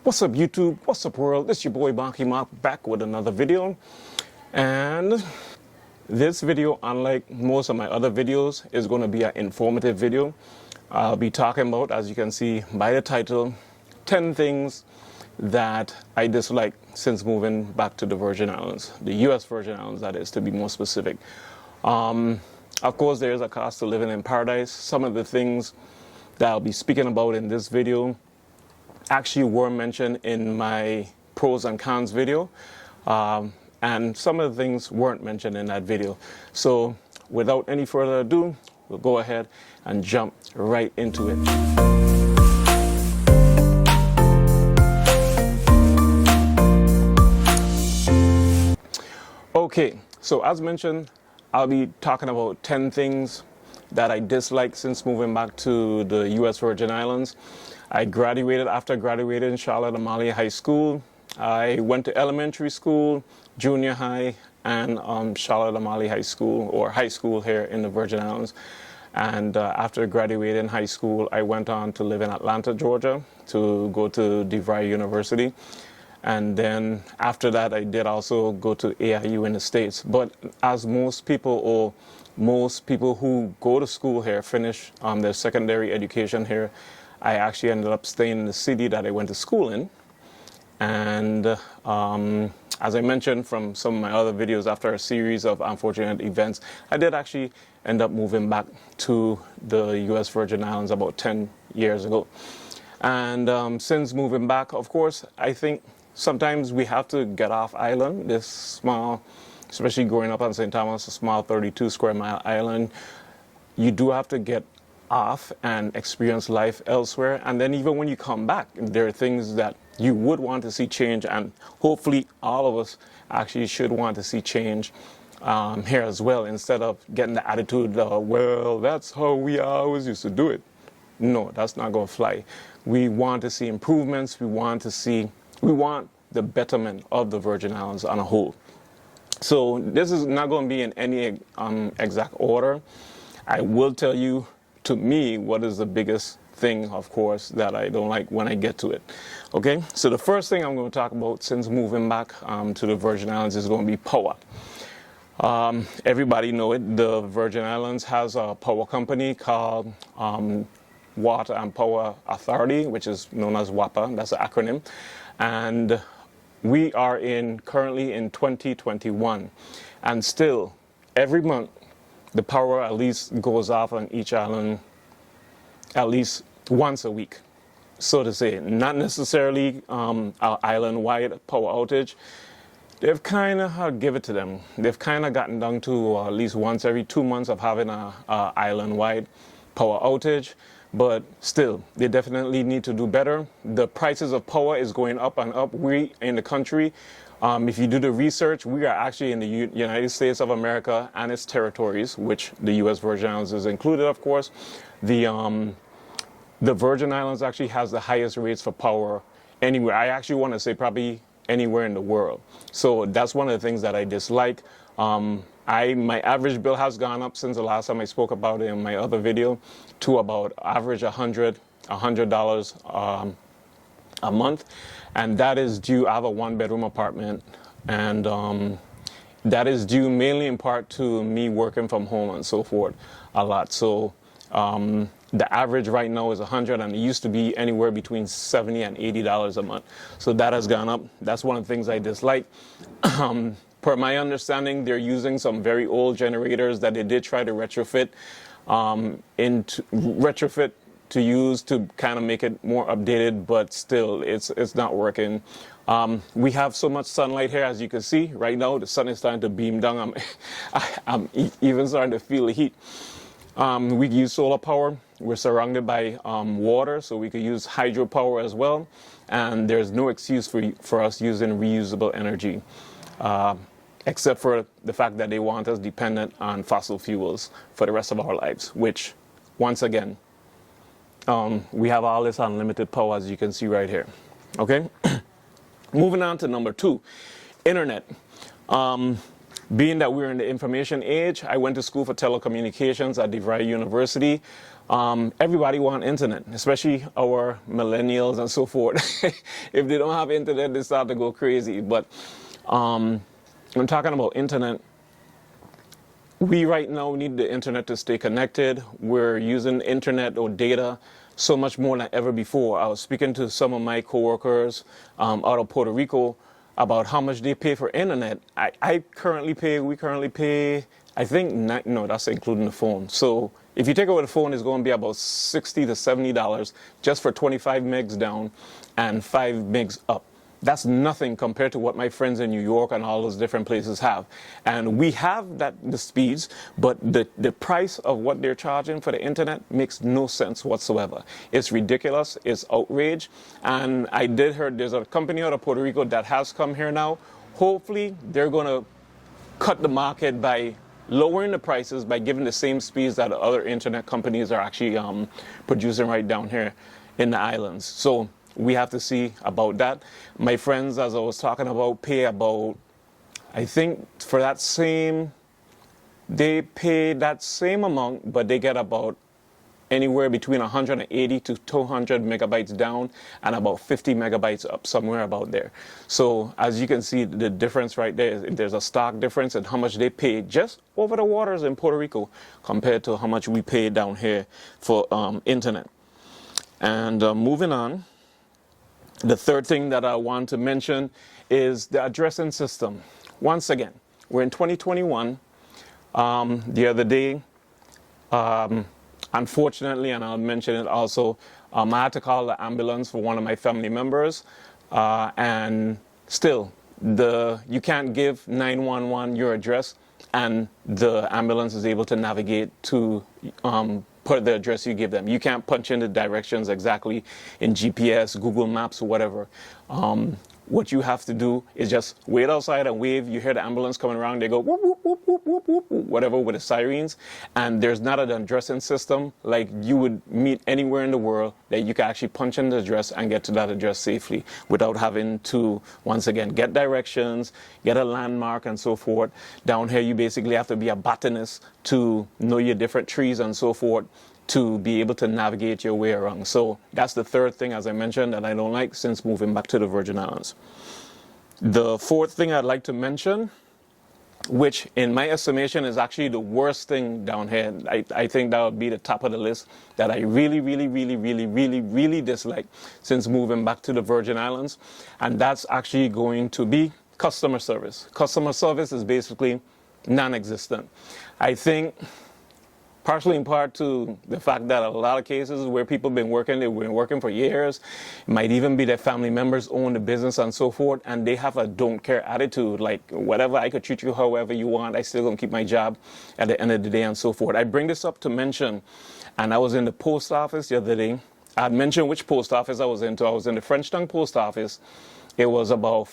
What's up YouTube? What's up world? It's your boy Bonky Mark back with another video. And this video, unlike most of my other videos, is going to be an informative video. I'll be talking about, as you can see by the title, 10 things that I dislike since moving back to the Virgin Islands, the US Virgin Islands that is, to be more specific. Of course, there is a cost to living in paradise. Some of the things that I'll be speaking about in this video actually were mentioned in my pros and cons video, and some of the things weren't mentioned in that video. So without any further ado, we'll go ahead and jump right into it. Okay, so as mentioned, I'll be talking about 10 things that I dislike since moving back to the US Virgin Islands. After graduating in Charlotte Amalie High School. I went to elementary school, junior high, and Charlotte Amalie High School, or high school here in the Virgin Islands. And after graduating high school, I went on to live in Atlanta, Georgia, to go to DeVry University. And then after that, I did also go to AIU in the States. But as most people who go to school here finish their secondary education here, I actually ended up staying in the city that I went to school in. And as I mentioned from some of my other videos, after a series of unfortunate events, I did actually end up moving back to the US Virgin Islands about 10 years ago. And since moving back, of course, I think sometimes we have to get off island, this small, especially growing up on St. Thomas, a small 32 square mile island. You do have to get off and experience life elsewhere, and then even when you come back, there are things that you would want to see change, and hopefully all of us actually should want to see change here as well, instead of getting the attitude, well, that's how we always used to do it. No, that's not going to fly. We want to see improvements. We want the betterment of the Virgin Islands on a whole. So this is not going to be in any exact order. I will tell you, to me, what is the biggest thing, of course, that I don't like when I get to it. Okay, so the first thing I'm going to talk about since moving back to the Virgin Islands is going to be power. Everybody know it. The Virgin Islands has a power company called Water and Power Authority, which is known as WAPA. That's the acronym. And we are currently in 2021, and still every month the power at least goes off on each island at least once a week, so to say. Not necessarily an island-wide power outage. They've kind of give it to them. They've kind of gotten down to at least once every 2 months of having a island-wide power outage. But still, they definitely need to do better. The prices of power is going up and up. We in the country, if you do the research, we are actually in the United States of America and its territories, which the US Virgin Islands is included, of course. The Virgin Islands actually has the highest rates for power anywhere. I actually want to say probably anywhere in the world. So that's one of the things that I dislike. My average bill has gone up since the last time I spoke about it in my other video to about average $100 a month. And that is due, I have a 1-bedroom apartment, and that is due mainly in part to me working from home and so forth a lot. So the average right now is $100, and it used to be anywhere between $70 and $80 a month. So that has gone up. That's one of the things I dislike. Per my understanding, they're using some very old generators that they did try to retrofit to use to kind of make it more updated, but still it's not working. We have so much sunlight here, as you can see right now. The sun is starting to beam down. I'm even starting to feel the heat. We use solar power. We're surrounded by water, so we could use hydropower as well. And there's no excuse for us using reusable energy, except for the fact that they want us dependent on fossil fuels for the rest of our lives, which, once again, we have all this unlimited power, as you can see right here. Okay? Moving on to number 2, internet. Being that we're in the information age, I went to school for telecommunications at DeVry University. Everybody want internet, especially our millennials and so forth. If they don't have internet, they start to go crazy. But I'm talking about internet. We right now need the internet to stay connected. We're using internet or data so much more than ever before. I was speaking to some of my coworkers out of Puerto Rico about how much they pay for internet. We currently pay, I think, no, that's including the phone. So if you take away the phone, it's going to be about $60 to $70 just for 25 megs down and 5 megs up. That's nothing compared to what my friends in New York and all those different places have. And we have the speeds, but the price of what they're charging for the internet makes no sense whatsoever. It's ridiculous. It's outrage. And I did hear there's a company out of Puerto Rico that has come here now. Hopefully, they're going to cut the market by lowering the prices by giving the same speeds that other internet companies are actually producing right down here in the islands. So we have to see about that. My friends, as I was talking about, pay about, I think for that same, they pay that same amount, but they get about anywhere between 180 to 200 megabytes down and about 50 megabytes up, somewhere about there. So as you can see, the difference right there, there's a stark difference in how much they pay just over the waters in Puerto Rico compared to how much we pay down here for internet. And moving on, the third thing that I want to mention is the addressing system. Once again, we're in 2021. The other day, unfortunately, and I'll mention it also, I had to call the ambulance for one of my family members, and still, you can't give 911 your address, and the ambulance is able to navigate to put the address you give them. You can't punch in the directions exactly in GPS, Google Maps, or whatever. What you have to do is just wait outside and wave. You hear the ambulance coming around, they go whoop, whoop, whoop, whoop, whoop, whoop, whatever with the sirens. And there's not an addressing system like you would meet anywhere in the world that you can actually punch in the address and get to that address safely without having to, once again, get directions, get a landmark and so forth. Down here, you basically have to be a botanist to know your different trees and so forth, to be able to navigate your way around. So that's the third thing, as I mentioned, that I don't like since moving back to the Virgin Islands. The fourth thing I'd like to mention, which in my estimation is actually the worst thing down here, I think that would be the top of the list that I really, really, really, really, really, really dislike since moving back to the Virgin Islands, and that's actually going to be customer service. Customer service is basically non-existent. I think partially in part to the fact that a lot of cases where people have been working, they've been working for years, it might even be their family members own the business and so forth, and they have a don't care attitude, like whatever, I could treat you however you want, I still gonna keep my job at the end of the day and so forth. I bring this up to mention, and I was in the post office the other day. I had mentioned which post office I was into. I was in the Frenchtown post office. It was about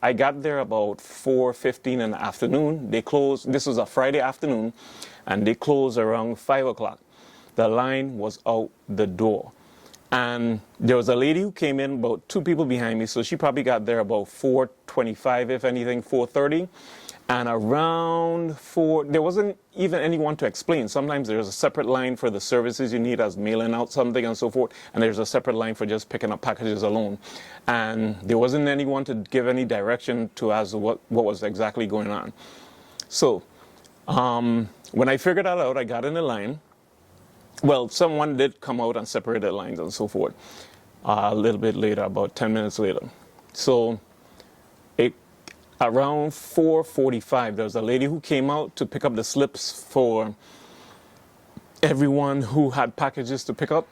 I got there about 4:15 in the afternoon. They closed, this was a Friday afternoon, and they closed around 5 o'clock. The line was out the door. And there was a lady who came in, about 2 people behind me, so she probably got there about 4:25, if anything, 4:30. And around 4, there wasn't even anyone to explain. Sometimes there's a separate line for the services you need as mailing out something and so forth, and there's a separate line for just picking up packages alone. And there wasn't anyone to give any direction to as to what was exactly going on. So when I figured that out, I got in the line. Well, someone did come out and separate the lines and so forth a little bit later, about 10 minutes later. So around 4:45, there was a lady who came out to pick up the slips for everyone who had packages to pick up.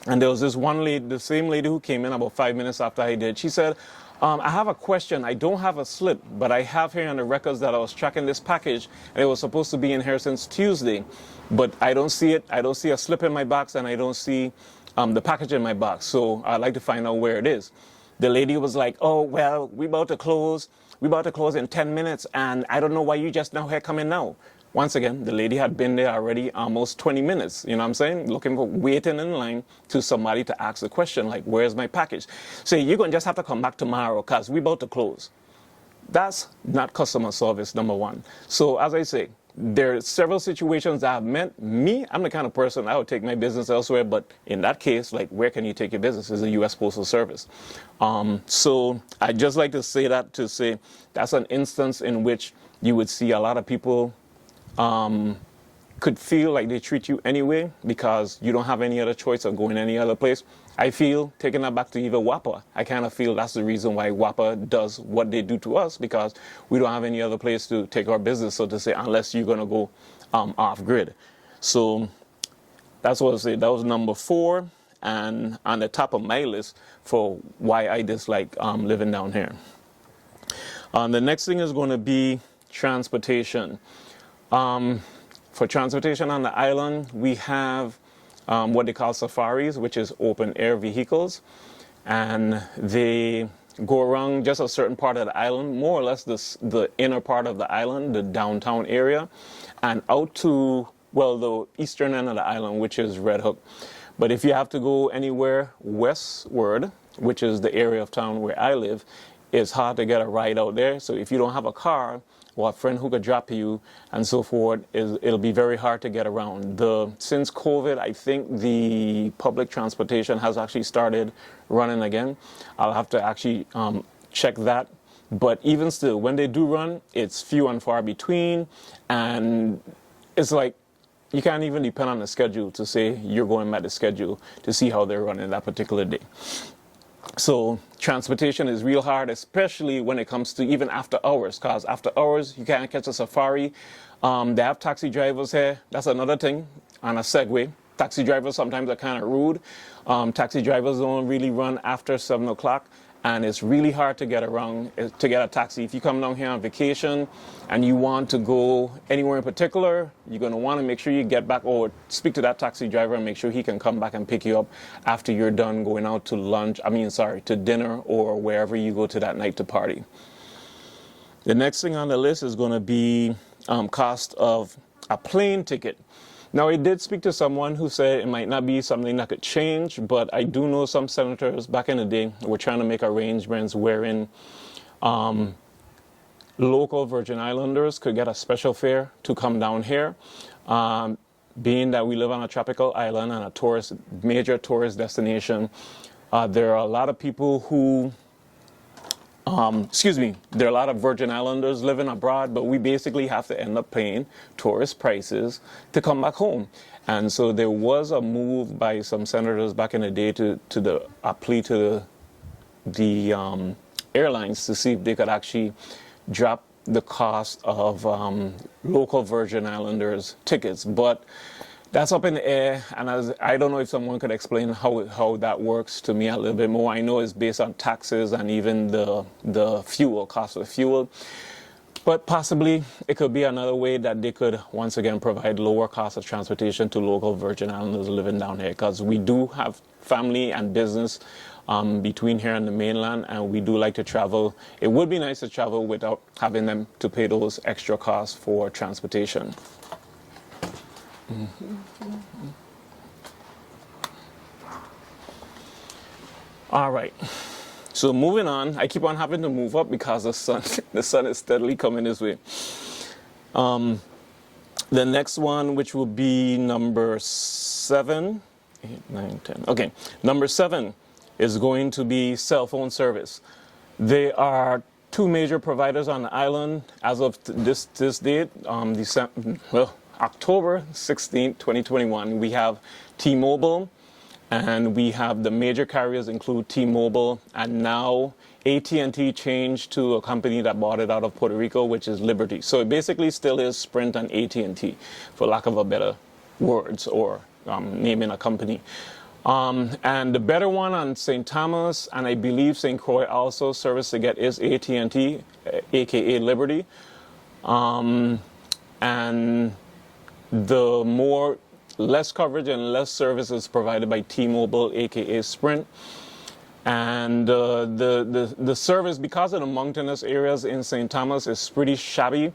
And there was this one lady, the same lady who came in about 5 minutes after I did. She said, I have a question. I don't have a slip, but I have here on the records that I was tracking this package, and it was supposed to be in here since Tuesday. But I don't see it. I don't see a slip in my box, and I don't see the package in my box. So I'd like to find out where it is. The lady was like, oh, well, we're about to close. We're about to close in 10 minutes, and I don't know why you just now here coming now. Once again, the lady had been there already almost 20 minutes, you know what I'm saying? Waiting in line to somebody to ask the question, like, where's my package? So you're going to just have to come back tomorrow because we're about to close. That's not customer service, number one. So as I say, there are several situations that have meant me, I'm the kind of person I would take my business elsewhere, but in that case, like, where can you take your business? Is the U.S. Postal Service. So I just like to say that to say that's an instance in which you would see a lot of people could feel like they treat you anyway because you don't have any other choice of going any other place. I feel, taking that back to even WAPA, I kind of feel that's the reason why WAPA does what they do to us, because we don't have any other place to take our business, so to say, unless you're going to go off grid. So that's what I say. That was number 4, and on the top of my list for why I dislike living down here. The next thing is going to be transportation. For transportation on the island, we have what they call safaris, which is open air vehicles, and they go around just a certain part of the island, more or less the inner part of the island, the downtown area, and out to, well, the eastern end of the island, which is Red Hook. But if you have to go anywhere westward, which is the area of town where I live, it's hard to get a ride out there. So if you don't have a car or a friend who could drop you and so forth, it'll be very hard to get around. Since COVID, I think the public transportation has actually started running again. I'll have to actually check that. But even still, when they do run, it's few and far between, and it's like you can't even depend on the schedule to say you're going by the schedule to see how they're running that particular day. So transportation is real hard, especially when it comes to even after hours, because after hours you can't catch a safari. They have taxi drivers here. That's another thing on a segue. Taxi drivers sometimes are kind of rude. Taxi drivers don't really run after 7 o'clock. And it's really hard to get around, to get a taxi. If you come down here on vacation and you want to go anywhere in particular, you're going to want to make sure you get back or speak to that taxi driver and make sure he can come back and pick you up after you're done going out to to dinner or wherever you go to that night to party. The next thing on the list is going to be cost of a plane ticket. Now, I did speak to someone who said it might not be something that could change, but I do know some senators back in the day were trying to make arrangements wherein local Virgin Islanders could get a special fare to come down here. Being that we live on a tropical island and a major tourist destination, there are a lot of people who there are a lot of Virgin Islanders living abroad, but we basically have to end up paying tourist prices to come back home. And so there was a move by some senators back in the day to plea to the airlines to see if they could actually drop the cost of local Virgin Islanders tickets. But that's up in the air, and I don't know if someone could explain how that works to me a little bit more. I know it's based on taxes and even the fuel, cost of fuel. But possibly it could be another way that they could once again provide lower cost of transportation to local Virgin Islanders living down here, because we do have family and business between here and the mainland, and we do like to travel. It would be nice to travel without having them to pay those extra costs for transportation. All right, so moving on. I keep on having to move up because the sun is steadily coming this way. The next one, which will be number 7, 8, 9, 10. Okay, number 7 is going to be cell phone service. There are 2 major providers on the island as of this date. October 16, 2021, we have T-Mobile, and we have the major carriers include T-Mobile, and now AT&T changed to a company that bought it out of Puerto Rico, which is Liberty. So it basically still is Sprint and AT&T, for lack of a better words or naming a company. And the better one on St. Thomas, and I believe St. Croix also, service to get is AT&T, aka Liberty. And the less coverage and less services provided by T-Mobile, aka Sprint. And the service, because of the mountainous areas in St. Thomas, is pretty shabby,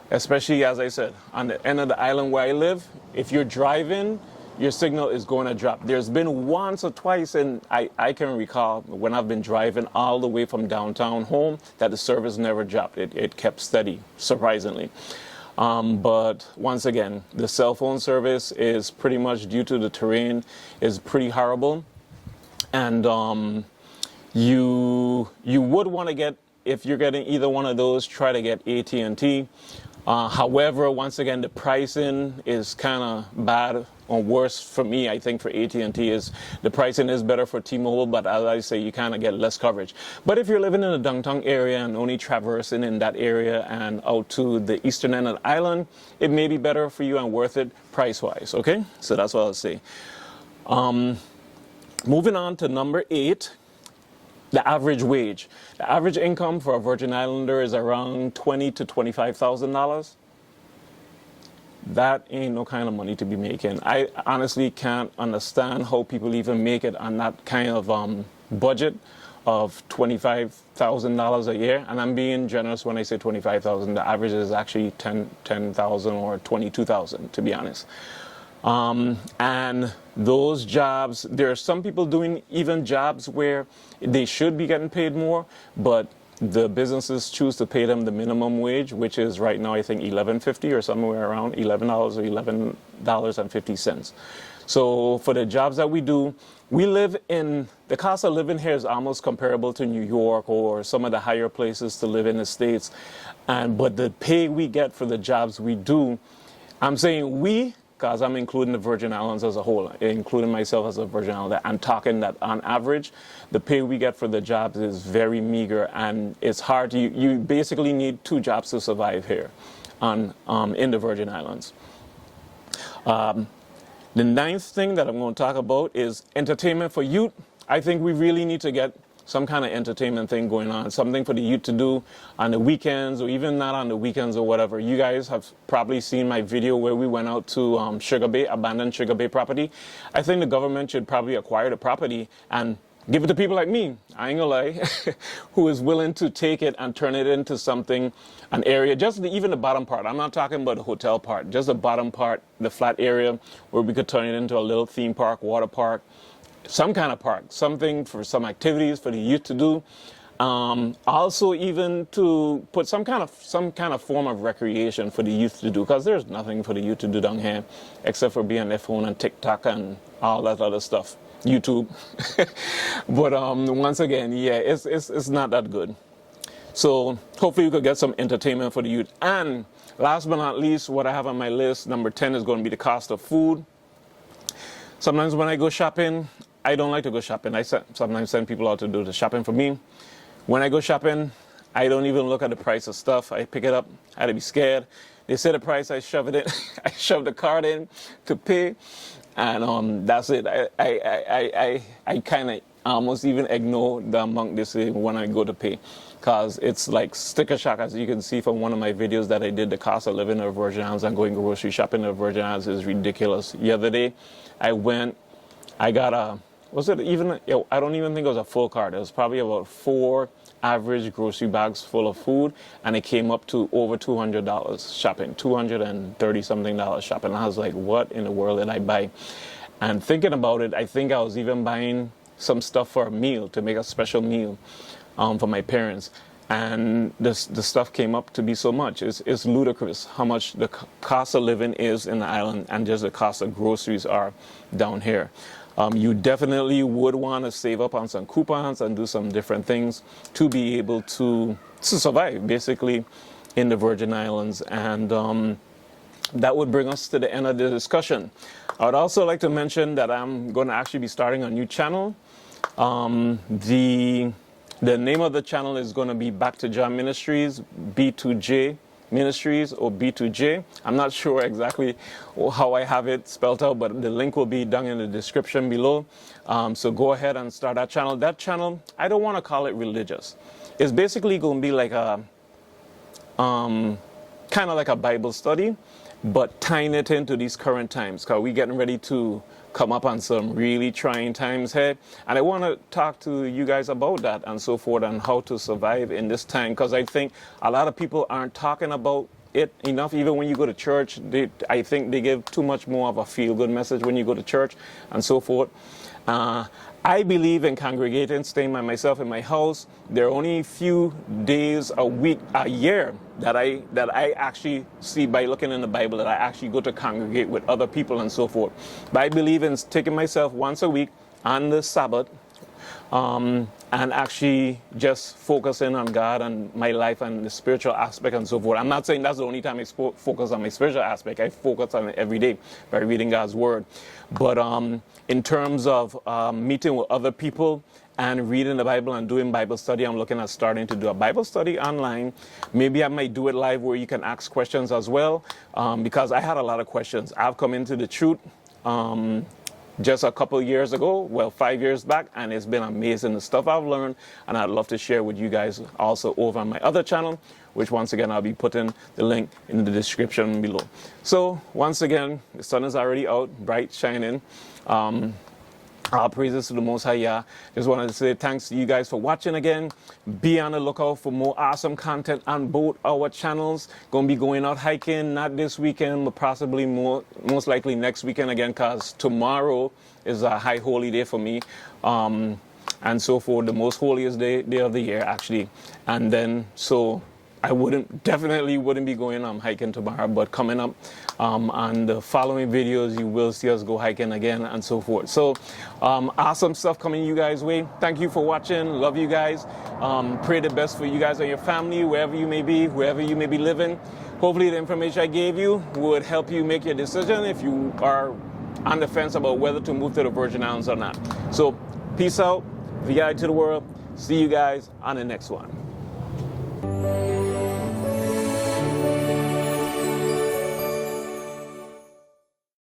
especially, as I said, on the end of the island where I live. If you're driving, your signal is going to drop. There's been once or twice, and I can recall when I've been driving all the way from downtown home, that the service never dropped. It kept steady, surprisingly. But once again, the cell phone service is pretty much, due to the terrain, is pretty horrible. And you would want to get, if you're getting either one of those, try to get AT&T. However, once again, the pricing is kind of bad or worse for me. I think for AT&T is the pricing is better for T-Mobile, but as I say, you kind of get less coverage. But if you're living in the downtown area and only traversing in that area and out to the eastern end of the island, it may be better for you and worth it price-wise. Okay, so that's what I'll say. Moving on to number 8. The average wage. The average income for a Virgin Islander is around $20,000 to $25,000. That ain't no kind of money to be making. I honestly can't understand how people even make it on that kind of budget of $25,000 a year. And I'm being generous when I say $25,000. The average is actually $10,000 or $22,000, to be honest. And those jobs, there are some people doing even jobs where they should be getting paid more, but the businesses choose to pay them the minimum wage, which is right now I think $11.50 or somewhere around $11 or $11.50. So for the jobs that we do, we live in, the cost of living here is almost comparable to New York or some of the higher places to live in the States. But the pay we get for the jobs we do, I'm saying we, because I'm including the Virgin Islands as a whole, including myself as a Virgin Islander, I'm talking that on average, the pay we get for the jobs is very meager, and it's hard. You basically need 2 jobs to survive here in the Virgin Islands. The 9th thing that I'm going to talk about is entertainment for youth. I think we really need to get some kind of entertainment thing going on, something for the youth to do on the weekends, or even not on the weekends or whatever. You guys have probably seen my video where we went out to Sugar Bay, abandoned Sugar Bay property. I think the government should probably acquire the property and give it to people like me, I ain't gonna lie, who is willing to take it and turn it into something, an area, even the bottom part. I'm not talking about the hotel part, just the bottom part, the flat area where we could turn it into a little theme park, water park, some kind of park, something for some activities for the youth to do. Also, even to put some kind of form of recreation for the youth to do, because there's nothing for the youth to do down here except for being on their phone and TikTok and all that other stuff, YouTube. But once again, yeah, it's not that good. So hopefully we could get some entertainment for the youth. And last but not least, what I have on my list, number 10, is going to be the cost of food. Sometimes when I go shopping, I don't like to go shopping. I sometimes send people out to do the shopping for me. When I go shopping, I don't even look at the price of stuff. I pick it up. I had to be scared. They say the price, I shove it in. I shove the card in to pay, and that's it. I kind of almost even ignore the amount they say when I go to pay, because it's like sticker shock, as you can see from one of my videos that I did. The cost of living in the Virgin Islands and going grocery shopping in the Virgin Islands is ridiculous. The other day, I got a, was it even, I don't even think it was a full cart. It was probably about 4 average grocery bags full of food, and it came up to over $200 shopping, $230 something shopping. And I was like, what in the world did I buy? And thinking about it, I think I was even buying some stuff for a meal, to make a special meal for my parents. And the stuff came up to be so much. It's ludicrous how much the cost of living is in the island, and just the cost of groceries are down here. You definitely would want to save up on some coupons and do some different things to be able to survive, basically, in the Virgin Islands. And that would bring us to the end of the discussion. I would also like to mention that I'm going to actually be starting a new channel. The name of the channel is going to be Back to Jah Ministries, B2J Ministries, or B2J. I'm not sure exactly how I have it spelled out, but the link will be down in the description below. So go ahead and start that channel. That channel, I don't want to call it religious. It's basically going to be like a, kind of like a Bible study, but tying it into these current times, because we're getting ready to come up on some really trying times here, and I want to talk to you guys about that and so forth, and how to survive in this time, because I think a lot of people aren't talking about it enough. Even when you go to church, I think they give too much more of a feel-good message when you go to church and so forth. I believe in congregating, staying by myself in my house. There are only a few days a week, a year that I actually see by looking in the Bible that I actually go to congregate with other people and so forth. But I believe in taking myself once a week on the Sabbath, and actually just focusing on God and my life and the spiritual aspect and so forth. I'm not saying that's the only time I focus on my spiritual aspect. I focus on it every day by reading God's word. But in terms of meeting with other people and reading the Bible and doing Bible study, I'm looking at starting to do a Bible study online. Maybe I might do it live where you can ask questions as well, because I had a lot of questions. I've come into the truth just a couple of years ago, well, 5 years back, and it's been amazing the stuff I've learned, and I'd love to share with you guys also over on my other channel, which once again I'll be putting the link in the description below. So once again, the sun is already out, bright, shining. All praises to the Most High Yah. Just wanted to say thanks to you guys for watching again. Be on the lookout for more awesome content on both our channels. Gonna be going out hiking, not this weekend, but possibly most likely next weekend again, because tomorrow is a high holy day for me. And so for the most holiest day of the year, actually. And then, so I definitely wouldn't be going hiking tomorrow, but coming up on the following videos, you will see us go hiking again and so forth. So awesome stuff coming you guys' way. Thank you for watching. Love you guys. Pray the best for you guys and your family, wherever you may be, wherever you may be living. Hopefully the information I gave you would help you make your decision if you are on the fence about whether to move to the Virgin Islands or not. So peace out. VI to the world. See you guys on the next one.